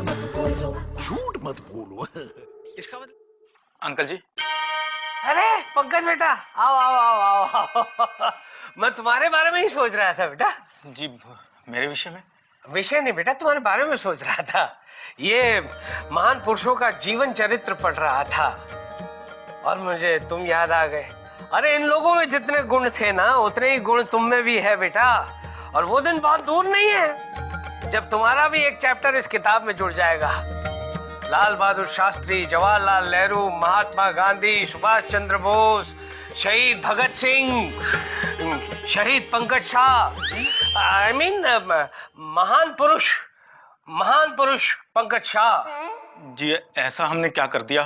झूठ मत बोलो। इसका मतलब अंकल जी। अरे पंकज बेटा, आओ आओ आओ आओ, आओ। मैं तुम्हारे बारे में ही सोच रहा था बेटा। जी मेरे विषय में? विषय नहीं बेटा, तुम्हारे बारे में सोच रहा था। ये महान पुरुषों का जीवन चरित्र पढ़ रहा था और मुझे तुम याद आ गए। अरे इन लोगों में जितने गुण थे ना, उतने ही गुण तुम में भी है बेटा। और वो दिन बहुत दूर नहीं है जब तुम्हारा भी एक चैप्टर इस किताब में जुड़ जाएगा। लाल बहादुर शास्त्री, जवाहरलाल नेहरू, महात्मा गांधी, सुभाष चंद्र बोस, शहीद भगत सिंह, शहीद पंकज शाह, आई मीन महान पुरुष पंकज शाह। जी ऐसा हमने क्या कर दिया?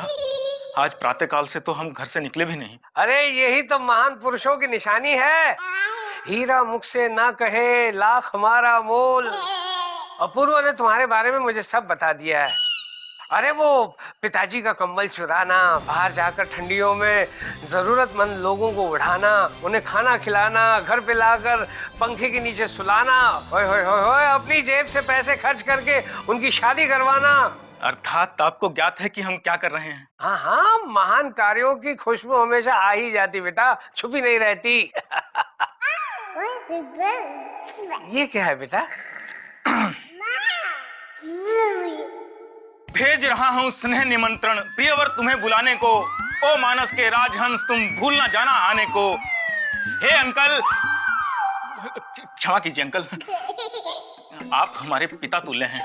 आज प्रातःकाल से तो हम घर से निकले भी नहीं। अरे यही तो महान पुरुषों की निशानी है। हीरा मुख से ना कहे लाख हमारा मोल। अपूर्व ने तुम्हारे बारे में मुझे सब बता दिया है। अरे वो पिताजी का कंबल चुराना, बाहर जाकर ठंडियों में जरूरतमंद लोगों को उठाना, उन्हें खाना खिलाना, घर पे लाकर पंखे के नीचे सुलाना, होय होय होय होय, अपनी जेब से पैसे खर्च करके उनकी शादी करवाना। अर्थात आपको ज्ञात है कि हम क्या कर रहे हैं? हाँ हाँ, महान कार्यों की खुशबू हमेशा आ ही जाती बेटा, छुपी नहीं रहती। ये क्या है बेटा? भेज रहा हूँ स्नेह निमंत्रण प्रियवर तुम्हें बुलाने को। ओ मानस के राजहंस तुम भूल न जाना आने को। हे अंकल, क्षमा कीजिए अंकल, आप हमारे पिता तुल्य हैं,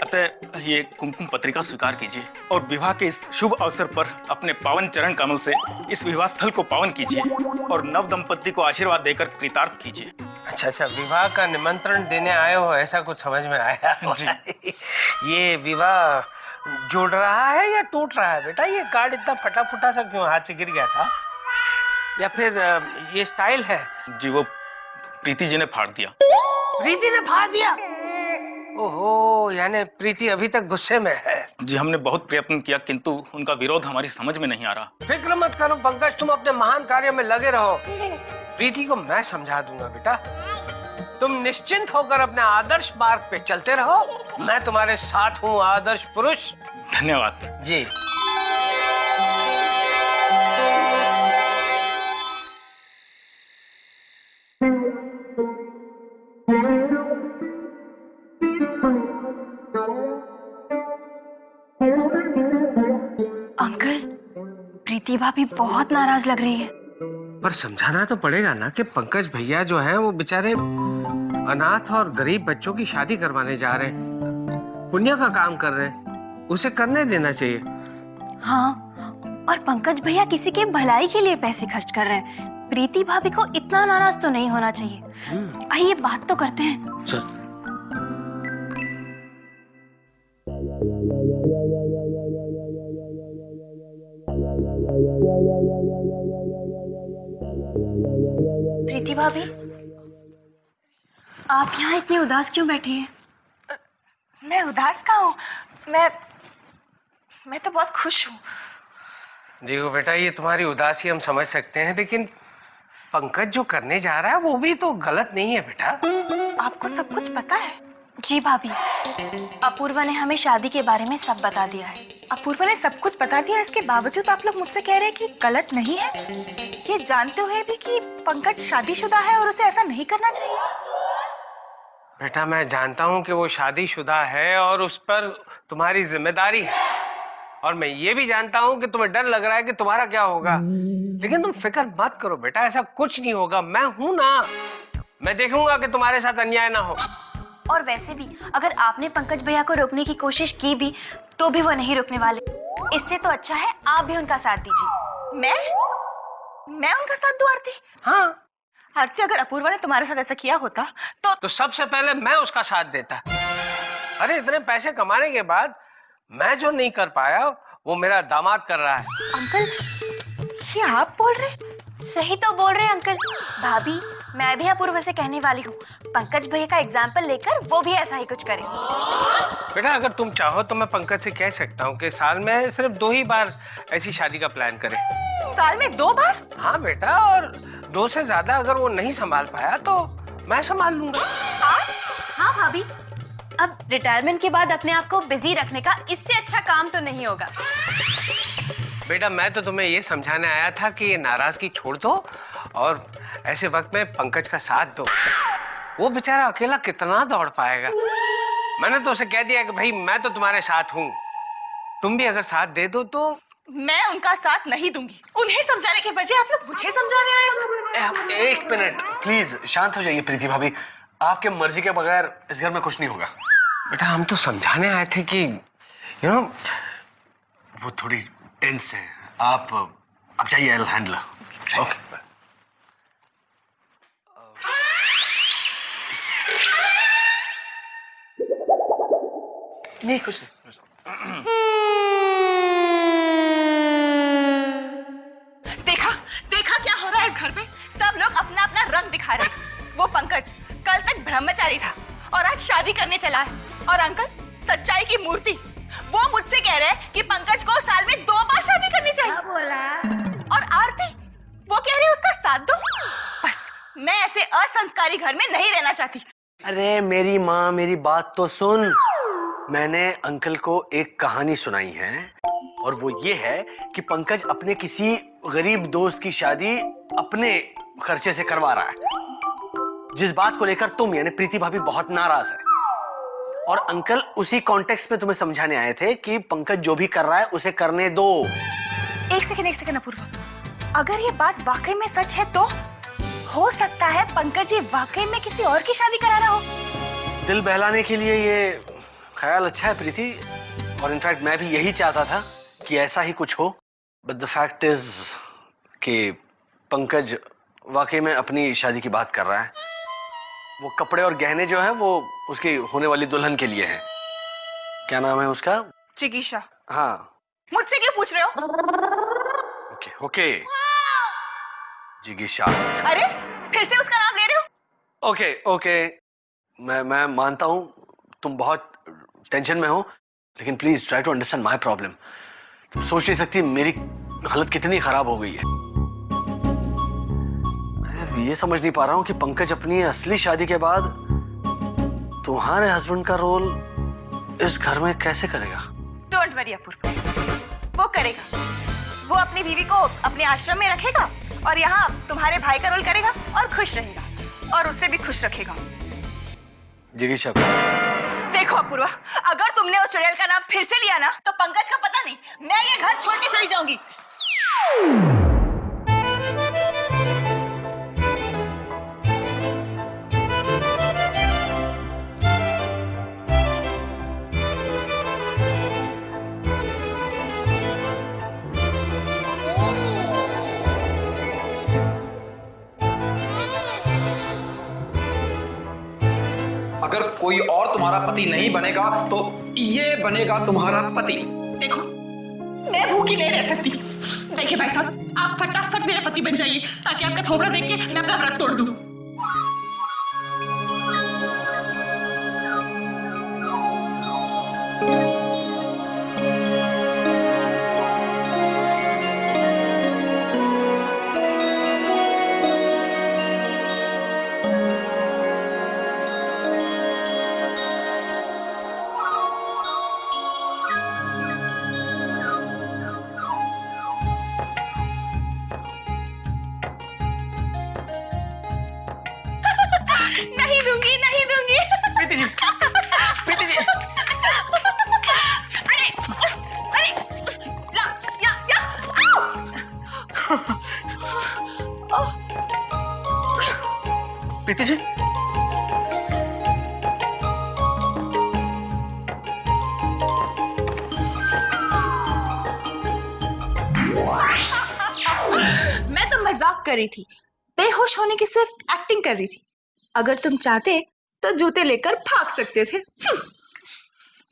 अतः ये कुमकुम पत्रिका स्वीकार कीजिए और विवाह के इस शुभ अवसर पर अपने पावन चरण कमल से इस विवाह स्थल को पावन कीजिए और नव दंपति को आशीर्वाद देकर कृतार्थ कीजिए। अच्छा, विवाह का निमंत्रण देने आए हो, ऐसा कुछ समझ में आया जी। ये विवाह जुड़ रहा है या टूट रहा है बेटा? ये कार्ड इतना फटा फुटा सा क्यों, हाथ से गिर गया था या फिर ये स्टाइल है? जी वो प्रीति जी ने फाड़ दिया। प्रीति ने फाड़ दिया? ओहो, यानी प्रीति अभी तक गुस्से में है। जी हमने बहुत प्रयत्न किया किंतु उनका विरोध हमारी समझ में नहीं आ रहा। फिक्र मत करो पंकज, तुम अपने महान कार्य में लगे रहो। प्रीति को मैं समझा दूंगा बेटा। तुम निश्चिंत होकर अपने आदर्श मार्ग पे चलते रहो, मैं तुम्हारे साथ हूँ आदर्श पुरुष। धन्यवाद जी। अंकल, प्रीति भाभी बहुत नाराज लग रही है। पर समझाना तो पड़ेगा ना कि पंकज भैया जो है वो बेचारे अनाथ और गरीब बच्चों की शादी करवाने जा रहे हैं, पुण्य का काम कर रहे हैं, उसे करने देना चाहिए। हाँ, और पंकज भैया किसी के भलाई के लिए पैसे खर्च कर रहे हैं, प्रीति भाभी को इतना नाराज तो नहीं होना चाहिए। आइए बात तो करते हैं। चल। प्रीति भाभी, आप यहाँ इतनी उदास क्यों बैठी हैं? मैं उदास का हूँ? मैं तो बहुत खुश हूँ। देखो बेटा, ये तुम्हारी उदासी हम समझ सकते हैं, लेकिन पंकज जो करने जा रहा है वो भी तो गलत नहीं है बेटा। आपको सब कुछ पता है? जी भाभी, अपूर्वा ने हमें शादी के बारे में सब बता दिया है। अपूर्वा ने सब कुछ बता दिया, इसके बावजूद आप लोग मुझसे कह रहे हैं कि गलत नहीं है, ये जानते हुए भी कि पंकज शादीशुदा है और उसे ऐसा नहीं करना चाहिए। बेटा मैं जानता हूँ कि वो शादीशुदा है और उस पर तुम्हारी जिम्मेदारी है, और मैं ये भी जानता हूँ कि तुम्हें डर लग रहा है कि तुम्हारा क्या होगा, लेकिन तुम फिक्र मत करो बेटा, ऐसा कुछ नहीं होगा। मैं हूं ना, मैं देखूंगा कि तुम्हारे साथ अन्याय ना हो। और वैसे भी अगर आपने पंकज भैया को रोकने की कोशिश की भी तो भी वो नहीं रुकने वाले। इससे तो अच्छा है आप भी उनका साथ दीजिए। मैं उनका साथ दूं आरती? हाँ आरती, अगर अपूर्वा ने तुम्हारे साथ ऐसा किया होता तो सबसे पहले मैं उसका साथ देता। अरे इतने पैसे कमाने के बाद मैं जो नहीं कर पाया वो मेरा दामाद कर रहा है। अंकल, ये आप बोल रहे? सही तो बोल रहे हैं अंकल। भाभी, मैं भी अपूर्वा से कहने वाली हूँ, पंकज भैया का एग्जाम्पल लेकर वो भी ऐसा ही कुछ करे। बेटा अगर तुम चाहो तो मैं पंकज से कह सकता हूँ कि साल में सिर्फ 2 ही बार ऐसी शादी का प्लान करे। साल में 2 बार? हाँ बेटा, और 2 से ज्यादा अगर वो नहीं संभाल पाया तो मैं संभाल लूंगा। हाँ भाभी, अब रिटायरमेंट के बाद अपने आप को बिजी रखने का इससे अच्छा काम तो नहीं होगा। बेटा मैं तो तुम्हें ये समझाने आया था कि ये नाराजगी छोड़ दो और ऐसे वक्त में पंकज का साथ दो। वो बेचारा अकेला कितना दौड़ पाएगा। मैंने तो उसे कह दिया कि भाई मैं तो तुम्हारे साथ हूँ, तुम भी अगर साथ दे दो तो। मैं उनका साथ नहीं दूंगी। उन्हें समझाने के बजाय आप लोग मुझे समझाने आए हो। एक मिनट प्लीज, शांत हो जाइए प्रीति भाभी। आपके मर्जी के बगैर इस घर में कुछ नहीं होगा। बेटा हम तो समझाने आए थे कि यू नो वो थोड़ी टेंस है। आप जाइए, आई विल हैंडल। ओके। नहीं कुछ नहीं। देखा देखा क्या हो रहा है इस घर पे। सब लोग अपना अपना रंग दिखा रहे हैं। वो पंकज कल तक ब्रह्मचारी था और आज शादी करने चला है। और अंकल सच्चाई की मूर्ति, वो मुझसे कह रहे हैं कि पंकज को साल में 2 बार शादी करनी चाहिए। बोला। और आरती वो कह रही है उसका साथ दो। बस मैं ऐसे असंस्कारी घर में नहीं रहना चाहती। अरे मेरी माँ, मेरी बात तो सुन। मैंने अंकल को एक कहानी सुनाई है और वो ये है कि पंकज अपने किसी गरीब दोस्त की शादी अपने खर्चे से करवा रहा है, जिस बात को लेकर तुम यानी प्रीति भाभी बहुत नाराज है। और अंकल उसी कॉन्टेक्स्ट में तुम्हें समझाने आए थे कि पंकज जो भी कर रहा है उसे करने दो। एक सेकंड अपूर्वा, अगर ये बात वाकई में सच है तो हो सकता है पंकज जी वाकई में किसी और की शादी करा रहा हो। दिल बहलाने के लिए ये ख्याल अच्छा है प्रीति, और इनफैक्ट मैं भी यही चाहता था कि ऐसा ही कुछ हो। बट द फैक्ट इज कि पंकज वाकई में अपनी शादी की बात कर रहा है। वो कपड़े और गहने जो है वो उसकी होने वाली दुल्हन के लिए हैं। क्या नाम है उसका? जिगीशा। हाँ। मुझसे क्यों पूछ रहे हो? ओके ओके, जिगीशा। अरे फिर से उसका नाम ले रहे हो? ओके ओके, मैं मानता हूँ तुम बहुत टेंशन में हो, लेकिन please try to understand my problem. तुम सोच नहीं सकती मेरी हालत कितनी खराब हो गई है। मैं ये समझ नहीं पा रहा हूँ कि पंकज अपनी असली शादी के बाद तुम्हारे हस्बैंड का रोल इस घर में कैसे करेगा। डोंट वरी अपूर्वा, वो करेगा। वो अपनी बीवी को अपने आश्रम में रखेगा और यहाँ तुम्हारे भाई का रोल करेगा और खुश रहेगा और उससे भी खुश रखेगा। जिगीशा, देखो अपूर्वा, अगर तुमने उस चुड़ैल का नाम फिर से लिया ना तो पंकज का पता नहीं, मैं ये घर छोड़ के चली जाऊंगी। अगर कोई और तुम्हारा पति नहीं बनेगा तो ये बनेगा तुम्हारा पति। देखो मैं भूखी नहीं रह सकती। देखिए भाई साहब, आप फटाफट मेरे पति बन जाइए ताकि आपका थोबड़ा देख के मैं अपना व्रत तोड़ दूं। नहीं दूंगी, नहीं दूंगी। प्रीति जी, प्रीति जी। अरे अरे या आओ। प्रीति जी, मैं तो मजाक कर रही थी, बेहोश होने की सिर्फ एक्टिंग कर रही थी। अगर तुम चाहते तो जूते लेकर भाग सकते थे।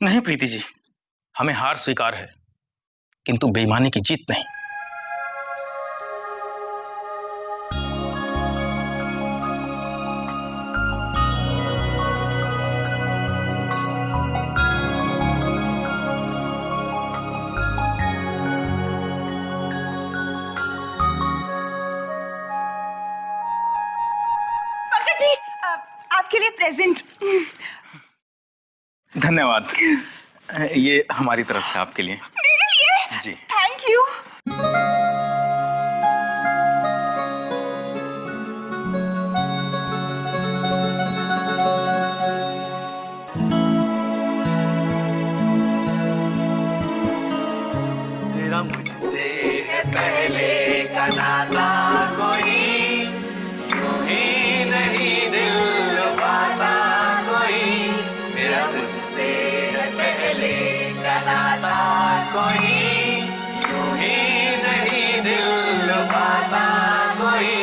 नहीं प्रीति जी, हमें हार स्वीकार है किंतु बेईमानी की जीत नहीं। पंकज जी, आपके लिए प्रेजेंट। धन्यवाद। ये हमारी तरफ से आपके लिए। मेरे लिए? जी। Thank you. तेरा मुझसे है पहले का नाता कोई, यूं ही नहीं दिल पाता कोई। तेरा मुझसे है पहले का नाता कोई, यूं ही नहीं दिल पाता कोई।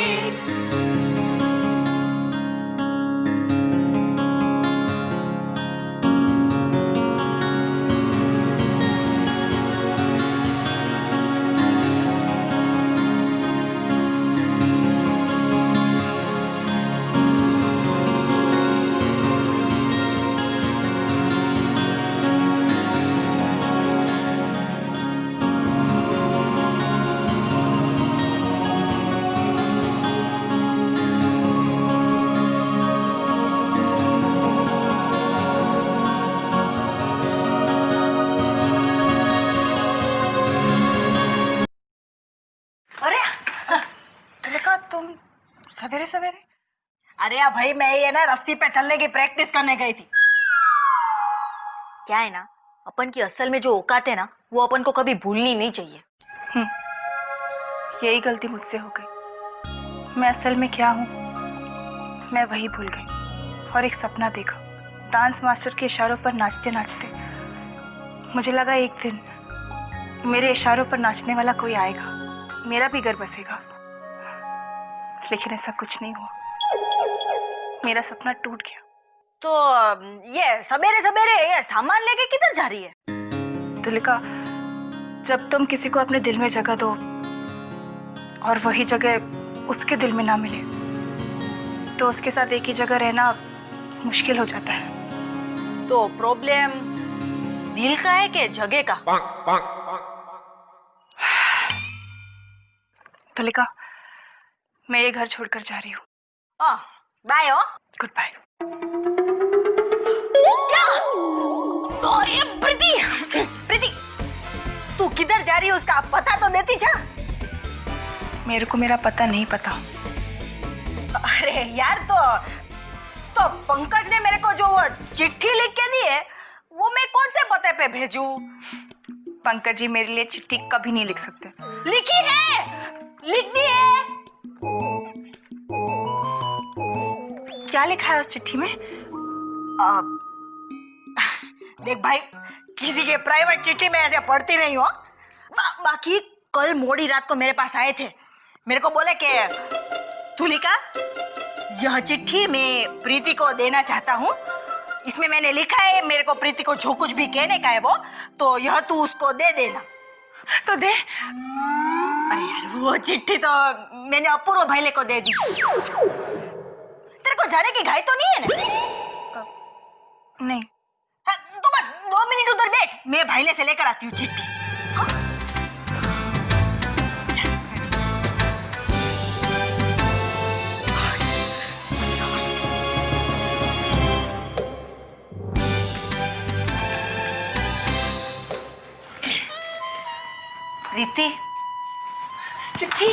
अरे तुलिका, तुम सवेरे सवेरे? अरे यार भाई, मैं ये ना रस्सी पे चलने की प्रैक्टिस करने गई थी। क्या है ना, अपन की असल में जो औकात है ना, वो अपन को कभी भूलनी नहीं चाहिए। यही गलती मुझसे हो गई। मैं असल में क्या हूँ मैं वही भूल गई और एक सपना देखा। डांस मास्टर के इशारों पर नाचते नाचते मुझे लगा एक दिन मेरे इशारों पर नाचने वाला कोई आएगा, मेरा भी घर बसेगा। लेकिन ऐसा कुछ नहीं हुआ, मेरा सपना टूट गया। तो ये सवेरे सवेरे ये सामान लेके किधर जा रही है? तुलिका, जब तुम किसी को अपने दिल में जगह दो और वही जगह उसके दिल में ना मिले, तो उसके साथ एक ही जगह रहना मुश्किल हो जाता है। तो प्रॉब्लम दिल का है कि जगह का? तुलिका, मैं ये घर छोड़कर जा रही हूँ। बाय। Good bye. क्या? ये प्रीति, तू किधर जा रही है उसका पता तो देती जा। मेरे को मेरा पता नहीं पता। अरे यार, तो पंकज ने मेरे को जो वो चिट्ठी लिख के दी है, वो मैं कौन से पते पे भेजूं? पंकज जी मेरे लिए चिट्ठी कभी नहीं लिख सकते। लिखी है, लिख दी है। क्या लिखा है उस चिट्ठी में? देख भाई, किसी के प्राइवेट चिट्ठी में ऐसे पढ़ती नहीं हो। बाकी कल मोड़ी रात को मेरे पास आए थे, मेरे को बोले कि तुलिका, यह चिट्ठी मैं प्रीति को देना चाहता हूँ। इसमें मैंने लिखा है मेरे को प्रीति को जो कुछ भी कहने का है वो, तो यह तू उसको दे देना। तो दे। अरे यार, वो चिट्ठी तो मैंने अपूर्व भाईले को दे दी। तेरे को जाने की घाई तो नहीं है ना? नहीं। हाँ, तो बस 2 मिनट उधर बैठ, मैं भाईले से लेकर आती हूँ चिट्ठी। हाँ? प्रीति, चिट्ठी।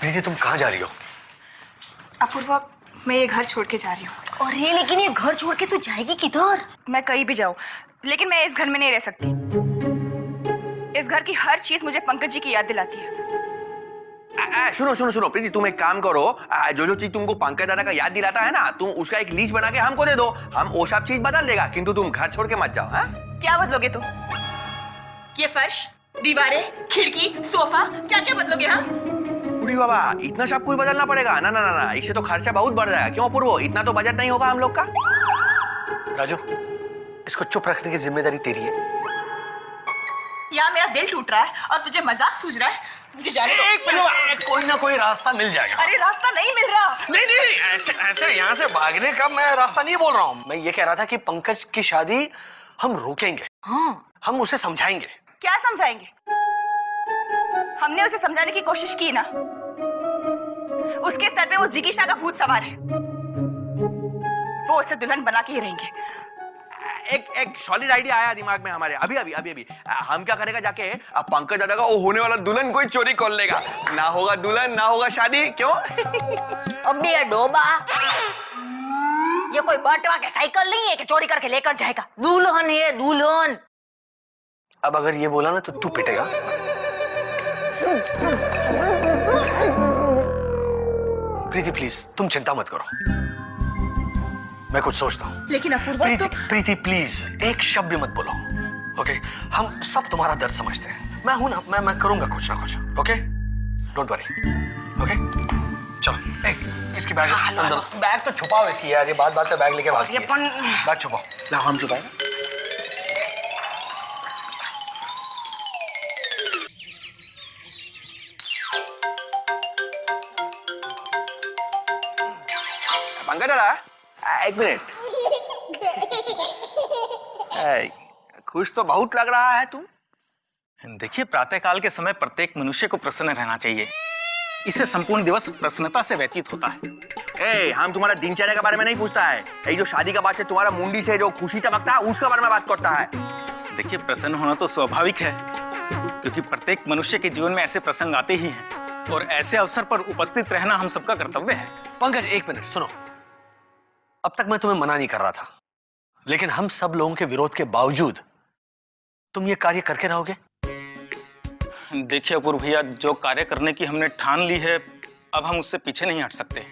प्रीति, तुम कहाँ जा रही हो? अपूर्वा, मैं ये घर छोड़ के जा रही हूँ। अरे लेकिन ये घर छोड़ के तू जाएगी किधर? मैं कहीं भी जाऊँ, लेकिन मैं इस घर में नहीं रह सकती। इस घर की हर चीज मुझे पंकज जी की याद दिलाती है। सुनो सुनो सुनो प्रीति, तुम एक काम करो, जो चीज तुमको पंकज दादा का याद दिलाता है ना, तुम उसका एक लिस्ट बना के हमको दे दो, हम वो सब चीज बदल देगा, किंतु तुम घर छोड़ के मत जाओ। हाँ? क्या बदलोगे तुम? ये फर्श, दीवारें, खिड़की, सोफा, क्या क्या बदलोगे? हाँ, बुढ़ी बाबा, इतना सब कुछ बदलना पड़ेगा? ना ना ना ना, इससे तो खर्चा बहुत बढ़ जाएगा। क्यों पूर्व, इतना तो बजट नहीं होगा हम लोग का। राजू, इसको चुप रखने की जिम्मेदारी तेरी है। यहाँ मेरा दिल टूट रहा है और तुझे मजाक सूझ रहा है। मुझे जाने दो। कोई ना कोई रास्ता मिल जाएगा। अरे रास्ता नहीं मिल रहा। नहीं नहीं, ऐसे यहाँ से भागने का मैं रास्ता नहीं बोल रहा हूँ। मैं ये कह रहा था कि पंकज की शादी हम रोकेंगे। हाँ, हम उसे समझाएंगे। क्या समझाएंगे? हमने उसे समझाने की कोशिश की ना। उसके सर पे वो जिगीशा का भूत सवार है। वो उसे दुल्हन बना के ही रहेंगे। एक सॉलिड आइडिया आया दिमाग में हमारे अभी अभी अभी अभी। हम क्या करेगा, जाके अब पंकज दादा का वो होने वाला दुल्हन कोई चोरी कर लेगा, ना होगा दुल्हन ना होगा शादी। क्यों? अबे ये डोबा, ये कोई बटवा के साइकिल नहीं है कि चोरी करके लेकर जाएगा। दुल्हन है दुल्हन। अब अगर ये बोला ना तो तू पिटेगा। प्रीति प्लीज तुम चिंता मत करो, मैं कुछ सोचता हूँ। लेकिन अपूर्वा प्रीति प्लीज एक शब्द भी मत बोलो, ओके? हम सब तुम्हारा दर्द समझते हैं। मैं हूं ना, मैं करूंगा कुछ ना कुछ, ओके? Don't worry, okay? चलो एक इसकी बैग अंदर, बैग तो छुपाओ इसकी यार, ये बात पे बैग लेके भाग गई है। बैग छुपाओ। ला हम छुपाएंगे। पंकज दादा एक मिनट, खुश तो बहुत लग रहा है तुम। देखिए, प्रातःकाल के समय प्रत्येक मनुष्य को प्रसन्न रहना चाहिए, इससे संपूर्ण दिवस प्रसन्नता से व्यतीत होता है। हम तुम्हारा दिनचर्या के बारे में नहीं पूछता है, ये जो शादी का बात से तुम्हारा मुंडी से जो खुशी टपकता है उसके बारे में बात करता है। देखिए, प्रसन्न होना तो स्वाभाविक है, क्योंकि प्रत्येक मनुष्य के जीवन में ऐसे प्रसंग आते ही हैं, और ऐसे अवसर पर उपस्थित रहना हम सबका कर्तव्य है। पंकज एक मिनट सुनो, अब तक मैं तुम्हें मना नहीं कर रहा था, लेकिन हम सब लोगों के विरोध के बावजूद तुम ये कार्य करके रहोगे? देखिए अपूर्व भैया, जो कार्य करने की हमने ठान ली है, अब हम उससे पीछे नहीं हट सकते।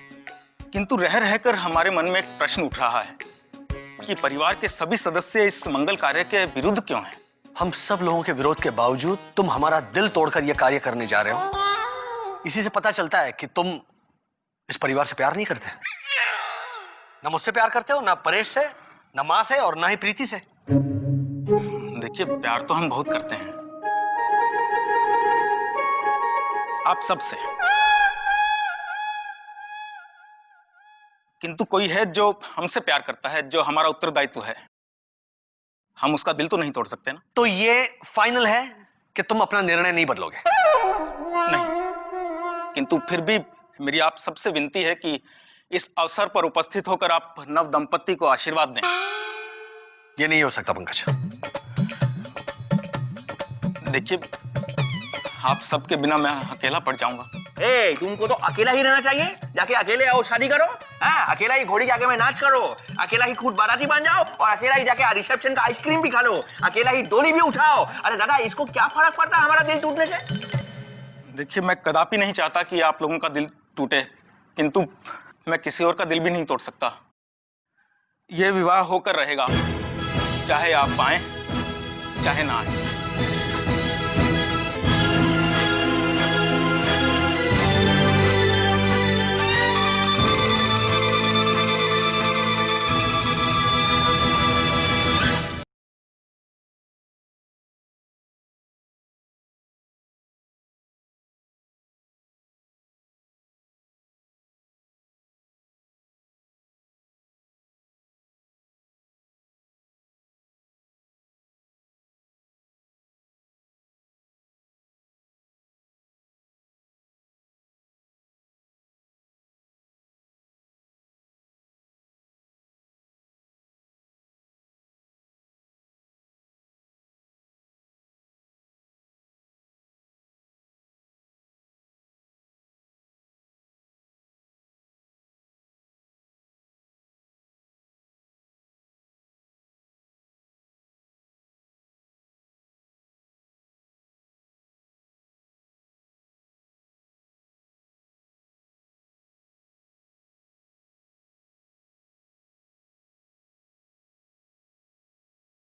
किंतु रह रहकर हमारे मन में एक प्रश्न उठ रहा है कि परिवार के सभी सदस्य इस मंगल कार्य के विरुद्ध क्यों हैं? हम सब लोगों के विरोध के बावजूद तुम हमारा दिल तोड़कर यह कार्य करने जा रहे हो। इसी से पता चलता है कि तुम इस परिवार से प्यार नहीं करते। ना मुझसे प्यार करते हो, ना परेश से, ना माँ से, और ना ही प्रीति से। देखिए, प्यार तो हम बहुत करते हैं, आप सबसे, किंतु कोई है जो हमसे प्यार करता है, जो हमारा उत्तरदायित्व है, हम उसका दिल तो नहीं तोड़ सकते ना। तो ये फाइनल है कि तुम अपना निर्णय नहीं बदलोगे? नहीं, किंतु फिर भी मेरी आप सबसे विनती है कि इस अवसर पर उपस्थित होकर आप नव दंपत्ति को आशीर्वाद दें। ये नहीं हो सकता पंकज। देखिए, आप सबके बिना मैं अकेला पड़ जाऊंगा। तुमको तो अकेला ही रहना चाहिए, जाके अकेले आओ शादी करो। अकेला ही घोड़ी के आगे में नाच करो, अकेला ही खुद बाराती बन जाओ, और अकेला ही जाके रिसेप्शन का आइसक्रीम भी खा लो, अकेला ही डोली भी उठाओ। अरे दादा, इसको क्या फर्क पड़ता है हमारा दिल टूटने से? देखिए, मैं कदापि नहीं चाहता कि आप लोगों का दिल टूटे, किंतु मैं किसी और का दिल भी नहीं तोड़ सकता। ये विवाह होकर रहेगा, चाहे आप आए चाहे ना आए।